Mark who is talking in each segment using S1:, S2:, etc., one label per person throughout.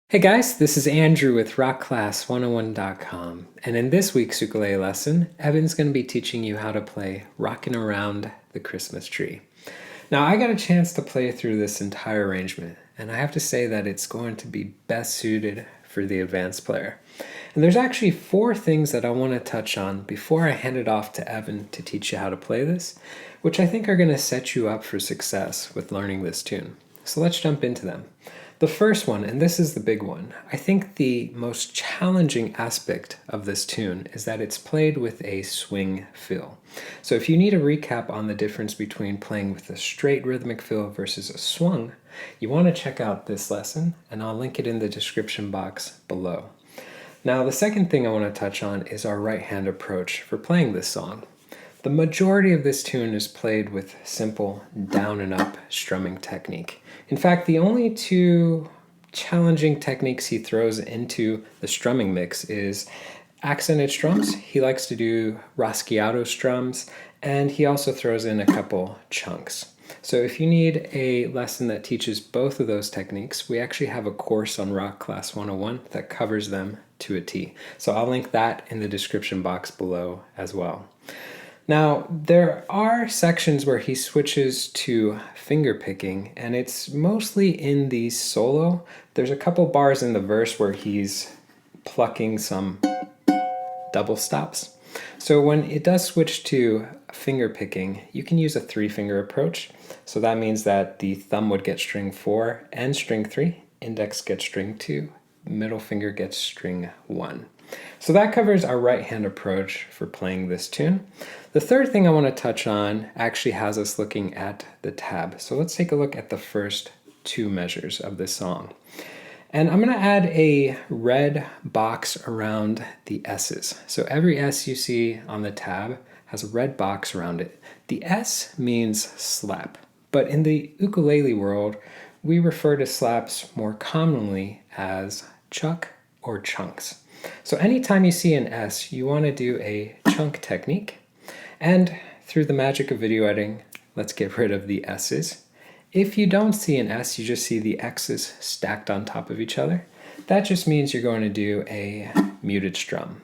S1: Hey guys, this is Andrew with rockclass101.com, and in this week's ukulele lesson, Evan's going to be teaching you how to play Rockin' Around the Christmas Tree. Now, I got a chance to play through this entire arrangement, and I have to say that it's going to be best suited for the advanced player. And there's actually 4 things that I want to touch on before I hand it off to Evan to teach you how to play this, which I think are going to set you up for success with learning this tune. So let's jump into them. The first one, and this is the big one, I think the most challenging aspect of this tune is that it's played with a swing fill. So if you need a recap on the difference between playing with a straight rhythmic fill versus a swung, you want to check out this lesson, and I'll link it in the description box below. Now, the second thing I want to touch on is our right hand approach for playing this song. The majority of this tune is played with simple down and up strumming technique. In fact, the only 2 challenging techniques he throws into the strumming mix is accented strums. He likes to do rasgueado strums, and he also throws in a couple chunks. So if you need a lesson that teaches both of those techniques, we actually have a course on Rock Class 101 that covers them to a T. So I'll link that in the description box below as well. Now, there are sections where he switches to fingerpicking, and it's mostly in the solo. There's a couple bars in the verse where he's plucking some double stops. So when it does switch to fingerpicking, you can use a 3-finger approach. So that means that the thumb would get string 4 and string 3, index gets string 2, middle finger gets string 1. So that covers our right hand approach for playing this tune. The third thing I want to touch on actually has us looking at the tab. So let's take a look at the first 2 measures of this song. And I'm going to add a red box around the S's. So every S you see on the tab has a red box around it. The S means slap, but in the ukulele world, we refer to slaps more commonly as chuck or chunks. So anytime you see an S, you want to do a chunk technique. And through the magic of video editing, let's get rid of the S's. If you don't see an S, you just see the X's stacked on top of each other. That just means you're going to do a muted strum.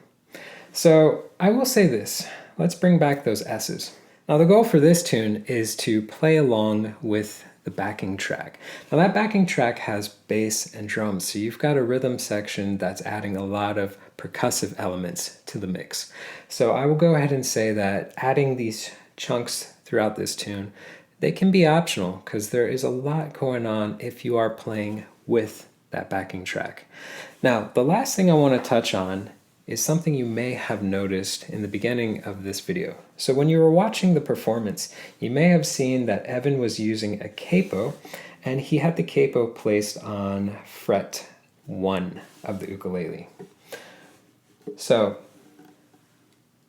S1: So I will say this, let's bring back those S's. Now the goal for this tune is to play along with the backing track. Now that backing track has bass and drums, so you've got a rhythm section that's adding a lot of percussive elements to the mix. So I will go ahead and say that adding these chunks throughout this tune, they can be optional because there is a lot going on if you are playing with that backing track. Now, the last thing I want to touch on is something you may have noticed in the beginning of this video. So when you were watching the performance, you may have seen that Evan was using a capo, and he had the capo placed on fret 1 of the ukulele. So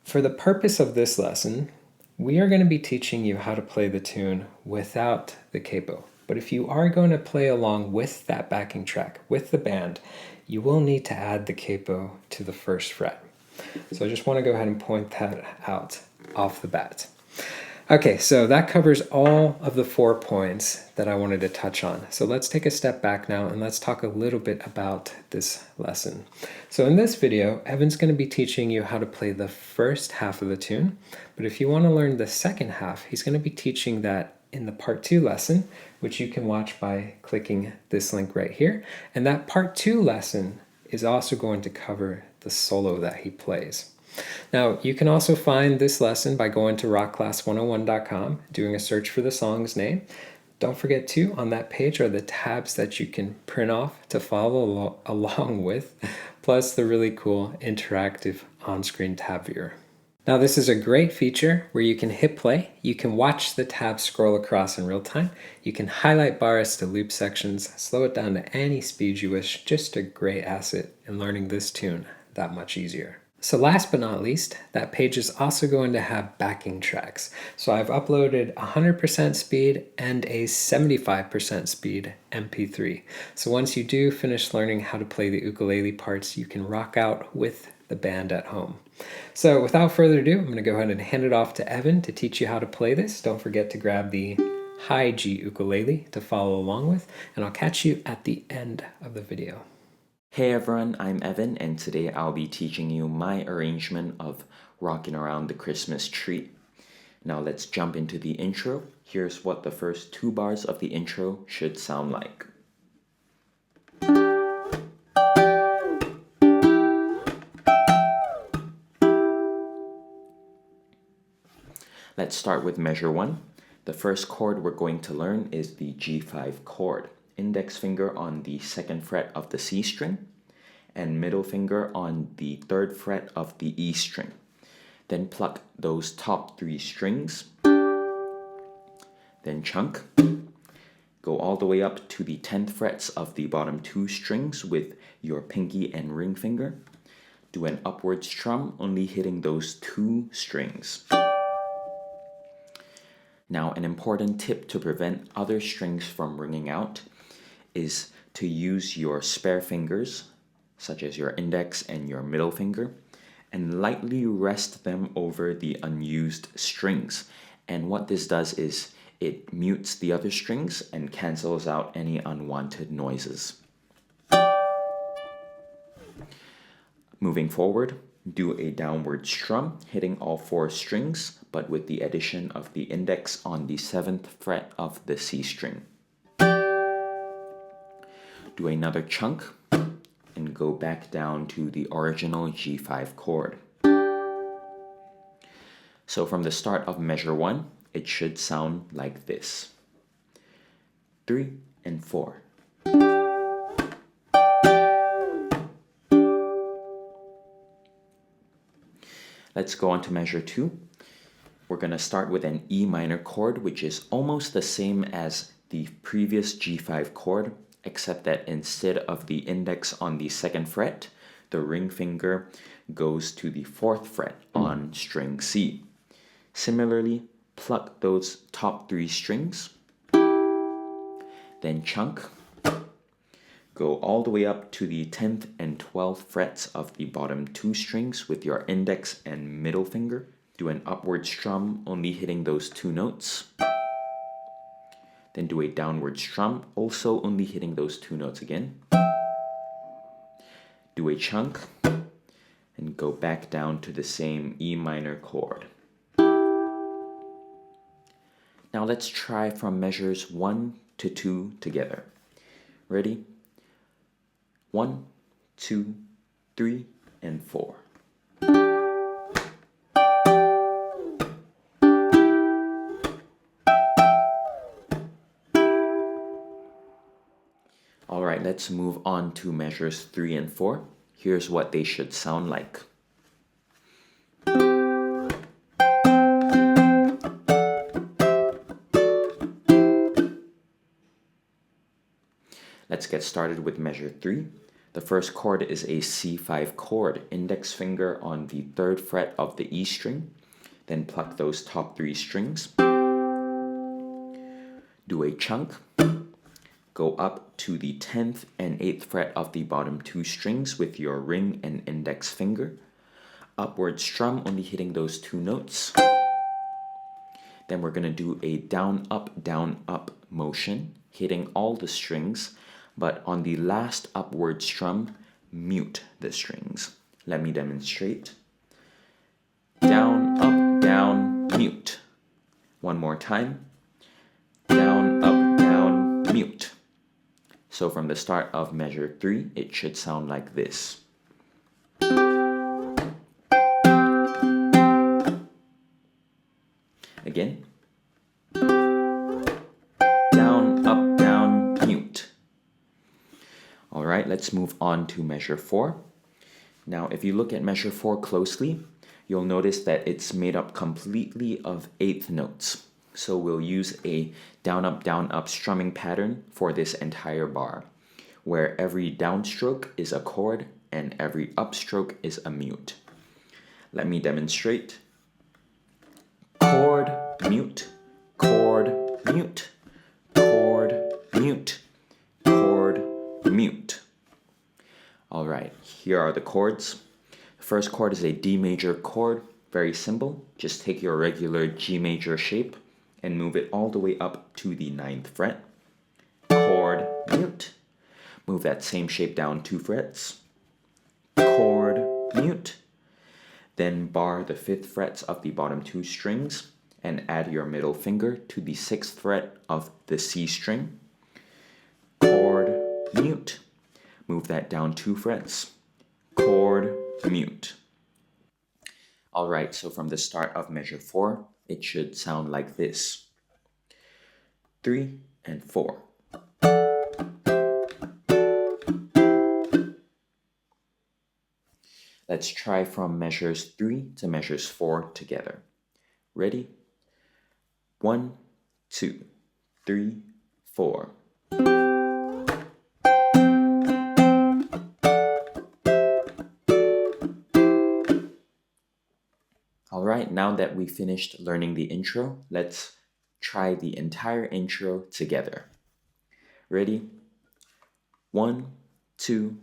S1: for the purpose of this lesson, we are going to be teaching you how to play the tune without the capo. But if you are going to play along with that backing track, with the band, you will need to add the capo to the first fret. So I just want to go ahead and point that out off the bat. Okay, so that covers all of the 4 points that I wanted to touch on. So let's take a step back now and let's talk a little bit about this lesson. So in this video, Evan's going to be teaching you how to play the first half of the tune. But if you want to learn the second half, he's going to be teaching that in the part 2 lesson, which you can watch by clicking this link right here. And that part 2 lesson is also going to cover the solo that he plays. Now, you can also find this lesson by going to rockclass101.com, doing a search for the song's name. Don't forget too, on that page are the tabs that you can print off to follow along with, plus the really cool interactive on-screen tab viewer. Now this is a great feature where you can hit play, you can watch the tabs scroll across in real time, you can highlight bars to loop sections, slow it down to any speed you wish, just a great asset in learning this tune that much easier. So last but not least, that page is also going to have backing tracks. So I've uploaded 100% speed and a 75% speed MP3. So once you do finish learning how to play the ukulele parts, you can rock out with the band at home. So without further ado, I'm going to go ahead and hand it off to Evan to teach you how to play this. Don't forget to grab the high G ukulele to follow along with, and I'll catch you at the end of the video.
S2: Hey everyone, I'm Evan, and today I'll be teaching you my arrangement of Rockin' Around the Christmas Tree. Now let's jump into the intro. Here's what the first 2 bars of the intro should sound like. Let's start with measure 1. The first chord we're going to learn is the G5 chord. Index finger on the 2nd fret of the C string, and middle finger on the 3rd fret of the E string. Then pluck those top 3 strings, then chunk, go all the way up to the 10th frets of the bottom 2 strings with your pinky and ring finger. Do an upward strum, only hitting those 2 strings. Now, an important tip to prevent other strings from ringing out is to use your spare fingers, such as your index and your middle finger, and lightly rest them over the unused strings. And what this does is it mutes the other strings and cancels out any unwanted noises. Moving forward, do a downward strum, hitting all 4 strings, but with the addition of the index on the 7th fret of the C string. Do another chunk, and go back down to the original G5 chord. So from the start of measure 1, it should sound like this. 3 and 4. Let's go on to measure 2. We're going to start with an E minor chord, which is almost the same as the previous G5 chord, except that instead of the index on the 2nd fret, the ring finger goes to the 4th fret on string C. Similarly, pluck those top 3 strings, then chunk, go all the way up to the 10th and 12th frets of the bottom 2 strings with your index and middle finger. Do an upward strum, only hitting those 2 notes. Then do a downward strum, also only hitting those 2 notes again. Do a chunk, and go back down to the same E minor chord. Now let's try from measures 1 to 2 together. Ready? 1, 2, 3, and 4. Alright, let's move on to measures 3 and 4. Here's what they should sound like. Let's get started with measure 3. The first chord is a C5 chord, index finger on the 3rd fret of the E string, then pluck those top 3 strings. Do a chunk, go up to the 10th and 8th fret of the bottom 2 strings with your ring and index finger. Upward strum, only hitting those 2 notes. Then we're going to do a down, up motion, hitting all the strings, but on the last upward strum, mute the strings. Let me demonstrate. Down, up, mute. One more time. Down, up, mute. So from the start of measure 3, it should sound like this. Again. Down, up, mute. Alright, let's move on to measure 4. Now, if you look at measure 4 closely, you'll notice that it's made up completely of 8th notes. So we'll use a down, up strumming pattern for this entire bar, where every downstroke is a chord and every upstroke is a mute. Let me demonstrate. Chord, mute, chord, mute, chord, mute, chord, mute. All right, here are the chords. The first chord is a D major chord, very simple. Just take your regular G major shape and move it all the way up to the 9th fret. Chord, mute. Move that same shape down 2 frets. Chord, mute. Then bar the 5th frets of the bottom 2 strings and add your middle finger to the 6th fret of the C string. Chord, mute. Move that down 2 frets. Chord, mute. Alright, so from the start of measure 4, it should sound like this. 3 and 4. Let's try from measures 3 to measures 4 together. Ready? 1, 2, 3, 4. Alright, now that we finished learning the intro, let's try the entire intro together. Ready? 1, 2,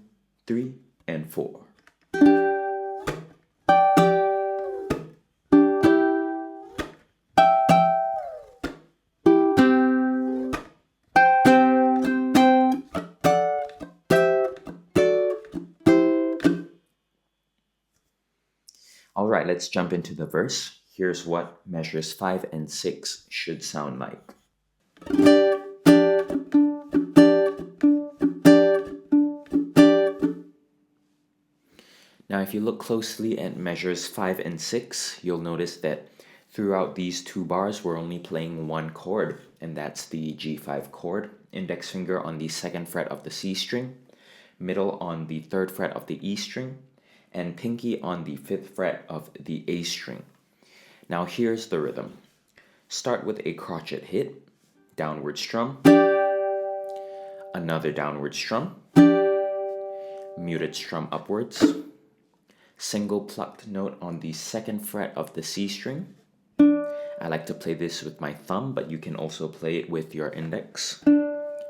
S2: 3, and 4. Alright, let's jump into the verse. Here's what measures 5 and 6 should sound like. Now, if you look closely at measures 5 and 6, you'll notice that throughout these 2 bars, we're only playing 1 chord, and that's the G5 chord. Index finger on the 2nd fret of the C string, middle on the 3rd fret of the E string, and pinky on the 5th fret of the A string. Now here's the rhythm. Start with a crotchet hit, downward strum, another downward strum, muted strum upwards, single plucked note on the 2nd fret of the C string. I like to play this with my thumb, but you can also play it with your index.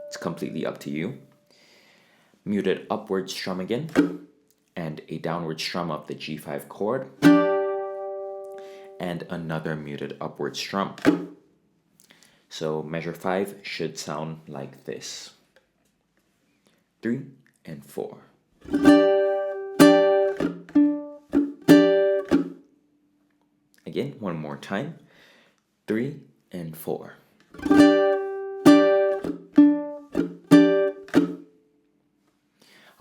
S2: It's completely up to you. Muted upward strum again, and a downward strum of the G5 chord, and another muted upward strum. So measure 5 should sound like this. 3 and 4. Again, one more time. 3 and 4.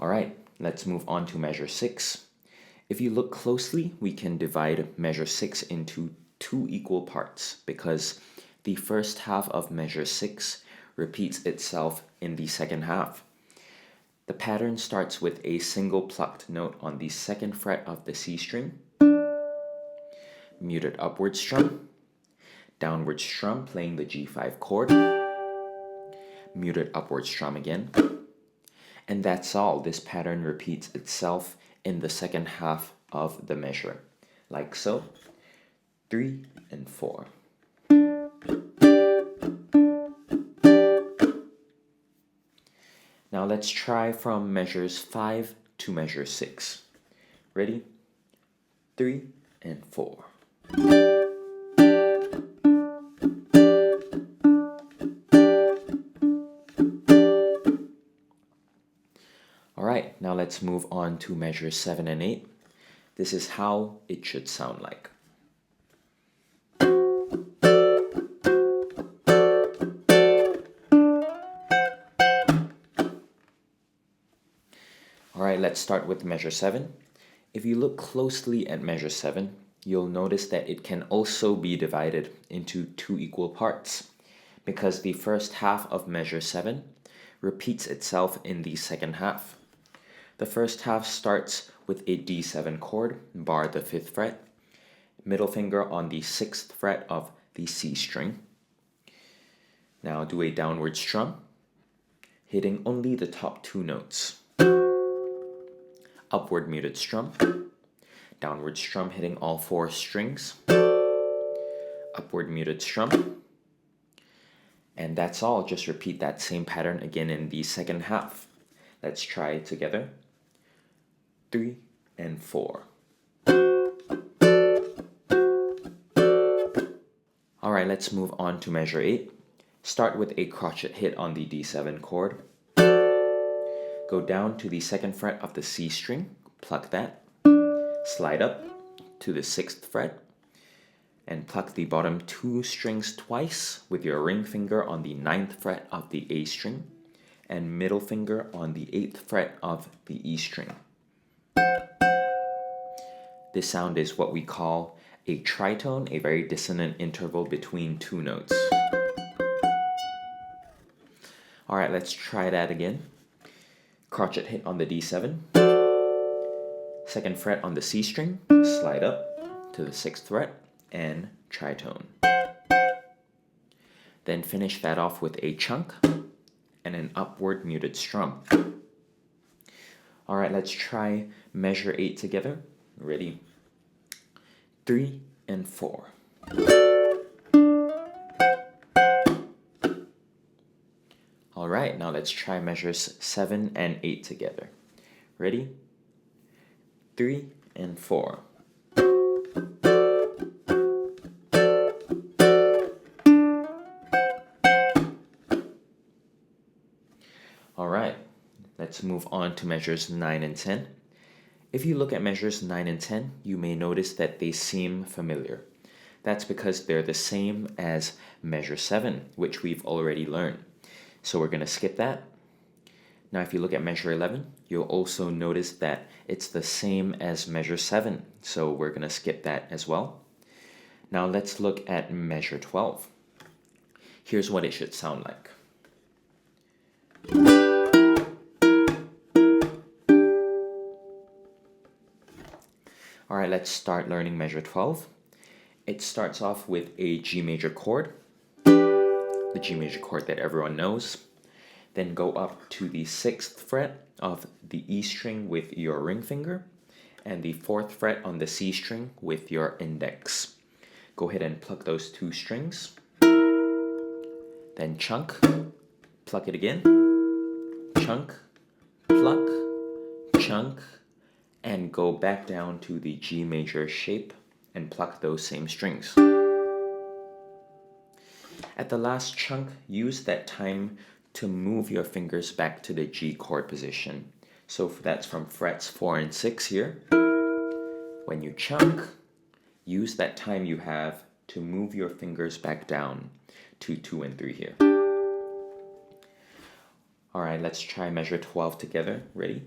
S2: Alright, let's move on to measure 6. If you look closely, we can divide measure 6 into 2 equal parts because the first half of measure 6 repeats itself in the second half. The pattern starts with a single plucked note on the 2nd fret of the C string, muted upward strum, downward strum playing the G5 chord, muted upward strum again, and that's all. This pattern repeats itself in the second half of the measure, like so. 3 and 4. Now let's try from measures 5 to measure 6. Ready? 3 and 4. Alright, now let's move on to measures 7 and 8. This is how it should sound like. Alright, let's start with measure 7. If you look closely at measure 7, you'll notice that it can also be divided into 2 equal parts because the first half of measure 7 repeats itself in the second half. The first half starts with a D7 chord, bar the 5th fret, middle finger on the 6th fret of the C string. Now do a downward strum, hitting only the top 2 notes. Upward muted strum, downward strum hitting all 4 strings, upward muted strum, and that's all. Just repeat that same pattern again in the second half. Let's try it together. 3 and 4. Alright, let's move on to measure 8. Start with a crotchet hit on the D7 chord. Go down to the 2nd fret of the C string, pluck that, slide up to the 6th fret, and pluck the bottom 2 strings twice with your ring finger on the 9th fret of the A string and middle finger on the 8th fret of the E string. This sound is what we call a tritone, a very dissonant interval between 2 notes. Alright, let's try that again. Crotchet hit on the D7, 2nd fret on the C string, slide up to the 6th fret, and tritone. Then finish that off with a chunk and an upward muted strum. Alright, let's try measure 8 together. Ready? 3 and 4. Alright, now let's try measures 7 and 8 together. Ready? 3 and 4. Alright, let's move on to measures 9 and 10. If you look at measures 9 and 10, you may notice that they seem familiar. That's because they're the same as measure 7, which we've already learned. So we're going to skip that. Now if you look at measure 11, you'll also notice that it's the same as measure 7. So we're going to skip that as well. Now let's look at measure 12. Here's what it should sound like. Alright, let's start learning measure 12. It starts off with a G major chord, the G major chord that everyone knows. Then go up to the 6th fret of the E string with your ring finger and the 4th fret on the C string with your index. Go ahead and pluck those 2 strings. Then chunk, pluck it again, chunk, pluck, chunk, and go back down to the G major shape and pluck those same strings. At the last chunk, use that time to move your fingers back to the G chord position. So that's from frets 4 and 6 here. When you chunk, use that time you have to move your fingers back down to 2 and 3 here. Alright, let's try measure 12 together. Ready?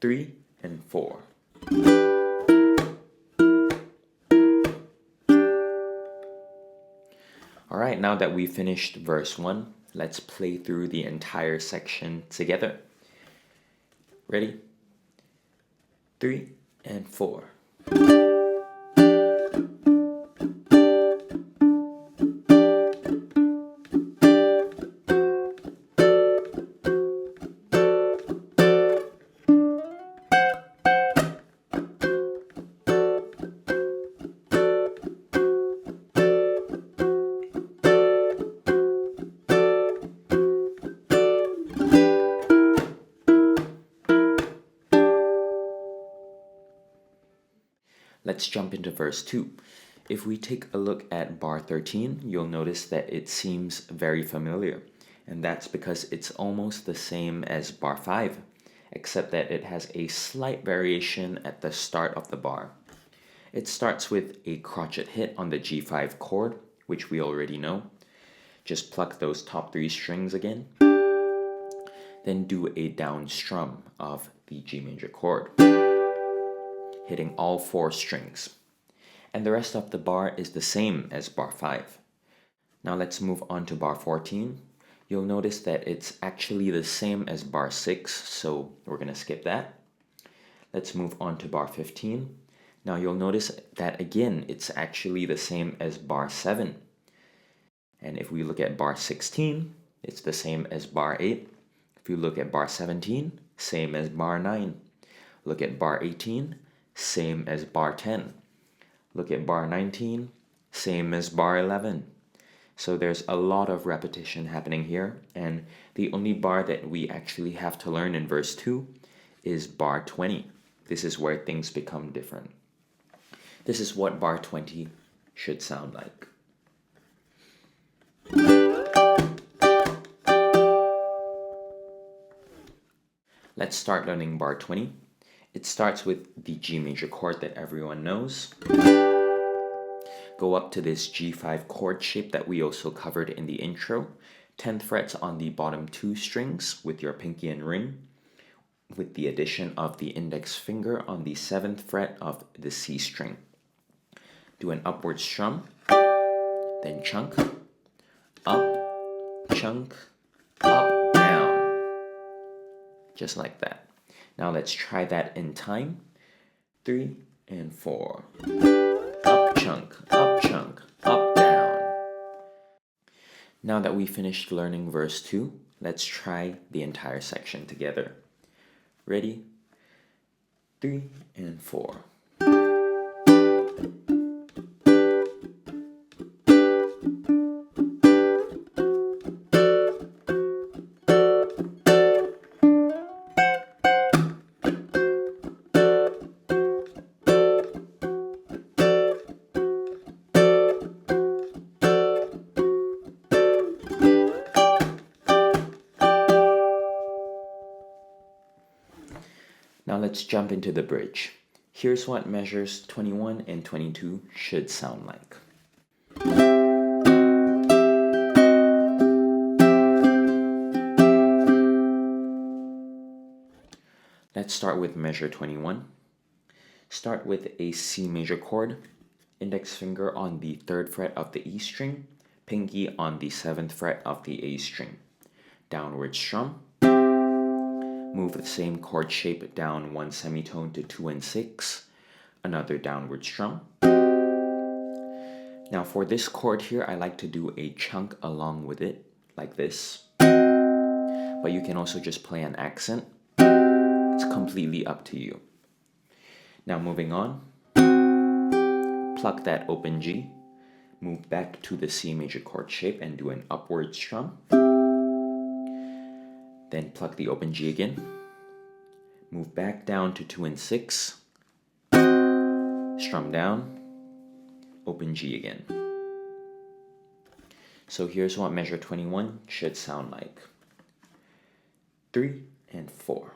S2: 3 and 4. Alright, now that we've finished verse 1, let's play through the entire section together. Ready? 3 and 4. Let's jump into verse 2. If we take a look at bar 13, you'll notice that it seems very familiar. And that's because it's almost the same as bar 5, except that it has a slight variation at the start of the bar. It starts with a crotchet hit on the G5 chord, which we already know. Just pluck those top 3 strings again. Then do a down strum of the G major chord, hitting all 4 strings. And the rest of the bar is the same as bar 5. Now let's move on to bar 14. You'll notice that it's actually the same as bar 6, so we're going to skip that. Let's move on to bar 15. Now you'll notice that again, it's actually the same as bar 7. And if we look at bar 16, it's the same as bar 8. If you look at bar 17, same as bar 9. Look at bar 18, same as bar 10. Look at bar 19, same as bar 11. So there's a lot of repetition happening here, and the only bar that we actually have to learn in verse 2 is bar 20. This is where things become different. This is what bar 20 should sound like. Let's start learning bar 20. It starts with the G major chord that everyone knows. Go up to this G5 chord shape that we also covered in the intro. 10th frets on the bottom 2 strings with your pinky and ring, with the addition of the index finger on the 7th fret of the C string. Do an upward strum, then chunk, up, chunk, up, down. Just like that. Now let's try that in time. 3 and 4. Up, chunk, up, down. Now that we finished learning verse 2, let's try the entire section together. Ready? 3 and 4. Now let's jump into the bridge. Here's what measures 21 and 22 should sound like. Let's start with measure 21. Start with a C major chord, index finger on the 3rd fret of the E string, pinky on the 7th fret of the A string. Downward strum. Move the same chord shape down 1 semitone to 2 and 6. Another downward strum. Now for this chord here, I like to do a chunk along with it, like this. But you can also just play an accent. It's completely up to you. Now moving on. Pluck that open G. Move back to the C major chord shape and do an upward strum. Then pluck the open G again. Move back down to 2 and 6. Strum down. Open G again. So here's what measure 21 should sound like. 3 and 4.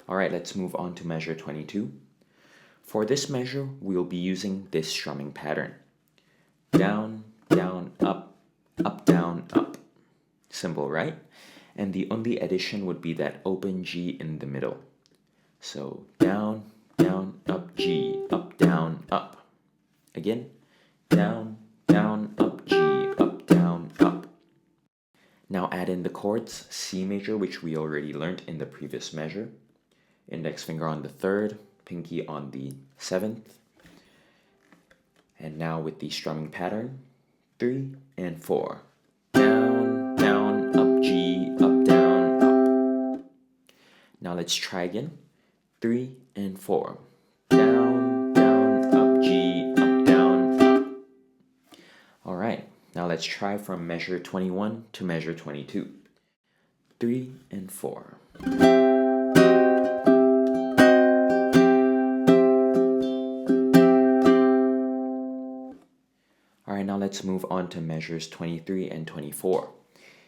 S2: Alright, let's move on to measure 22. For this measure, we'll be using this strumming pattern. Down, down, up, down, up. Simple, right? And the only addition would be that open G in the middle. So down, down, up, G, up, down, up. Again, down, down, up, G, up, down, up. Now add in the chords C major, which we already learned in the previous measure. Index finger on the 3rd, pinky on the 7th. And now with the strumming pattern, 3 and 4. Down, down, up, G, up, down, up. Now let's try again. 3 and 4. Down, down, up, G, up, down, up. Alright, now let's try from measure 21 to measure 22. 3 and 4. Alright, now let's move on to measures 23 and 24.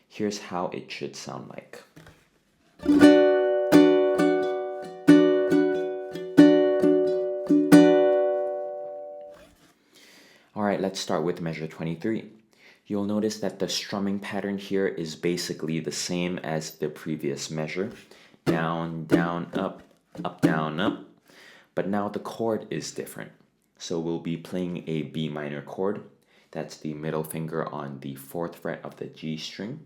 S2: Here's how it should sound like. Alright, let's start with measure 23. You'll notice that the strumming pattern here is basically the same as the previous measure. Down, down, up, down, up. But now the chord is different. So we'll be playing a B minor chord. That's the middle finger on the 4th fret of the G string.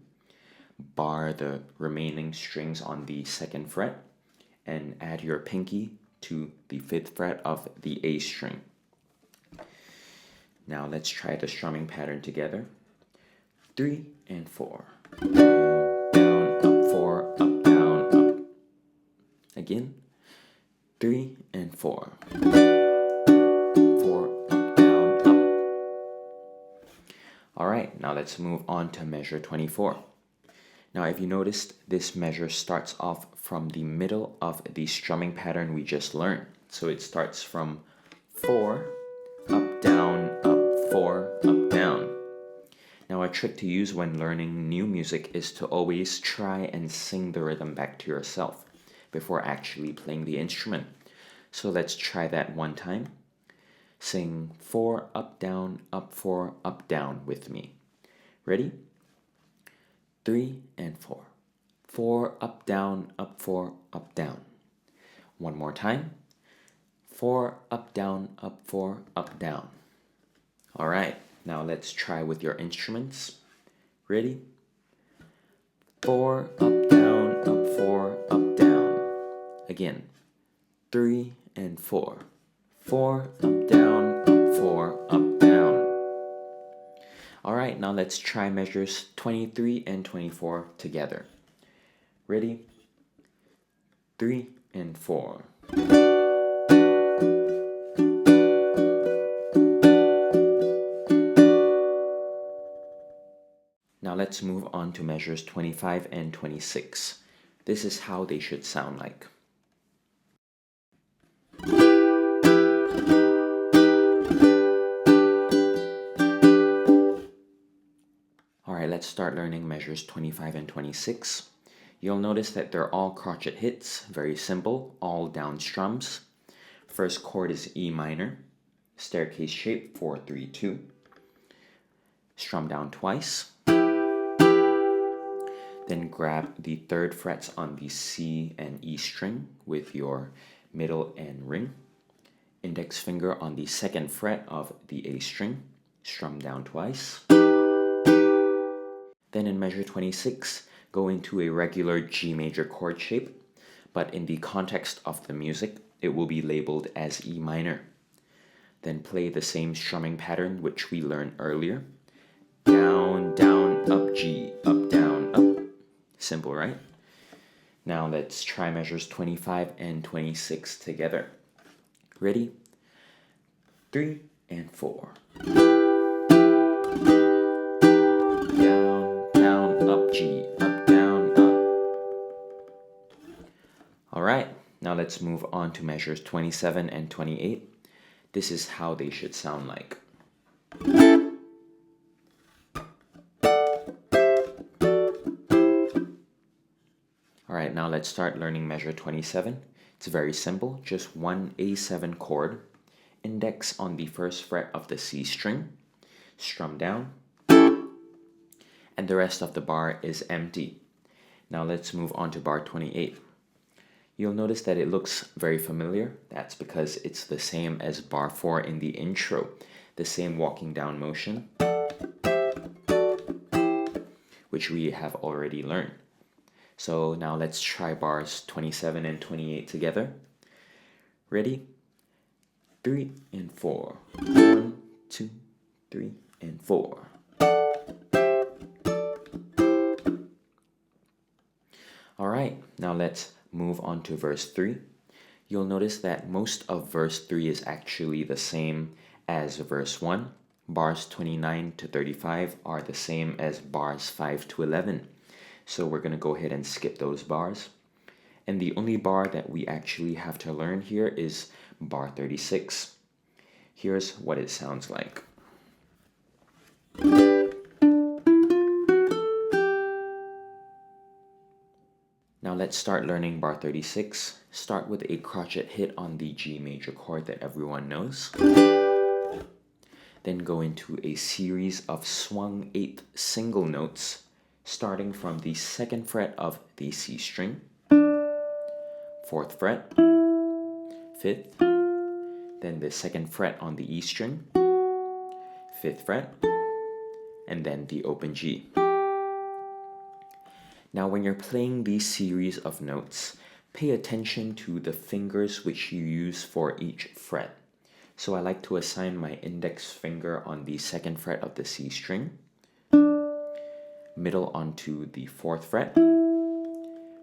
S2: Bar the remaining strings on the 2nd fret. And add your pinky to the 5th fret of the A string. Now let's try the strumming pattern together. 3 and 4. Down, up, 4, up, down, up. Again. 3 and 4. 4, up, down, up. Alright, now let's move on to measure 24. Now if you noticed, this measure starts off from the middle of the strumming pattern we just learned. So it starts from 4, up, down, up, 4, up, down. Now trick to use when learning new music is to always try and sing the rhythm back to yourself before actually playing the instrument. So let's try that one time. Sing 4 up down up 4 up down with me. Ready? 3 and 4. 4 up down up 4 up down. One more time. 4 up down up 4 up down. All right, now let's try with your instruments. Ready? 4 up down up 4 up down. Again. 3 and 4. 4 up down up 4 up down. All right, now let's try measures 23 and 24 together. Ready? 3 and 4. Now let's move on to measures 25 and 26. This is how they should sound like. Alright, let's start learning measures 25 and 26. You'll notice that they're all crotchet hits, very simple, all down strums. First chord is E minor, staircase shape 4 3 2. Strum down twice. Then grab the third frets on the C and E string with your middle and ring. Index finger on the second fret of the A string. Strum down twice. Then in measure 26, go into a regular G major chord shape, but in the context of the music, it will be labeled as E minor. Then play the same strumming pattern which we learned earlier. Down, down, up, G, up, down, up. Simple, right? Now let's try measures 25 and 26 together. Ready? 3 and 4. G, up, down, up. Alright, now let's move on to measures 27 and 28. This is how they should sound like. Alright, now let's start learning measure 27. It's very simple, just one A7 chord, index on the first fret of the C string, strum down, and the rest of the bar is empty. Now let's move on to bar 28. You'll notice that it looks very familiar. That's because it's the same as bar 4 in the intro, the same walking down motion, which we have already learned. So now let's try bars 27 and 28 together. Ready? 3 and 4. 1, 2, 3, and 4. Alright, now let's move on to verse 3. You'll notice that most of verse 3 is actually the same as verse 1. Bars 29 to 35 are the same as bars 5 to 11. So we're going to go ahead and skip those bars. And the only bar that we actually have to learn here is bar 36. Here's what it sounds like. Now let's start learning bar 36. Start with a crotchet hit on the G major chord that everyone knows. Then go into a series of swung 8th single notes, starting from the 2nd fret of the C string, 4th fret, 5th, then the 2nd fret on the E string, 5th fret, and then the open G. Now when you're playing these series of notes, pay attention to the fingers which you use for each fret. So I like to assign my index finger on the 2nd fret of the C string, middle onto the 4th fret,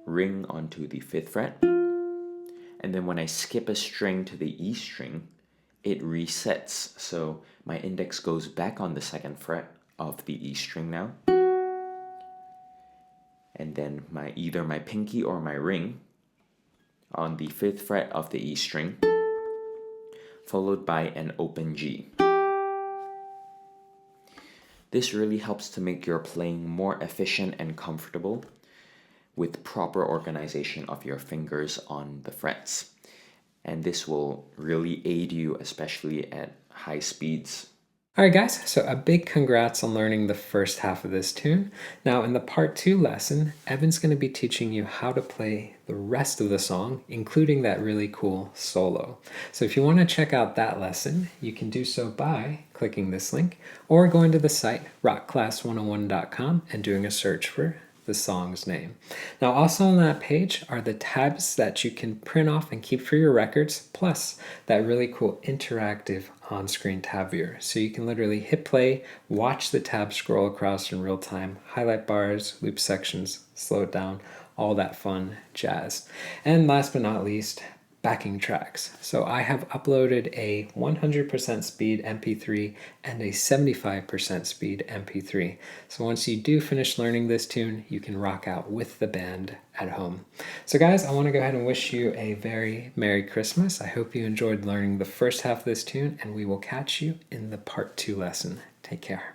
S2: ring onto the 5th fret, and then when I skip a string to the E string, it resets. So my index goes back on the 2nd fret of the E string now. And then either my pinky or my ring on the 5th fret of the E string, followed by an open G. This really helps to make your playing more efficient and comfortable with proper organization of your fingers on the frets. And this will really aid you, especially at high speeds.
S1: All right, guys, so a big congrats on learning the first half of this tune. Now, in the part 2 lesson, Evan's going to be teaching you how to play the rest of the song, including that really cool solo. So if you want to check out that lesson, you can do so by clicking this link or going to the site rockclass101.com and doing a search for the song's name. Now, also on that page are the tabs that you can print off and keep for your records, plus that really cool interactive on-screen tab viewer. So you can literally hit play, watch the tab scroll across in real time, highlight bars, loop sections, slow it down, all that fun jazz. And last but not least, backing tracks. So I have uploaded a 100% speed MP3 and a 75% speed MP3. So once you do finish learning this tune, you can rock out with the band at home. So guys, I want to go ahead and wish you a very Merry Christmas. I hope you enjoyed learning the first half of this tune, and we will catch you in the part 2 lesson. Take care.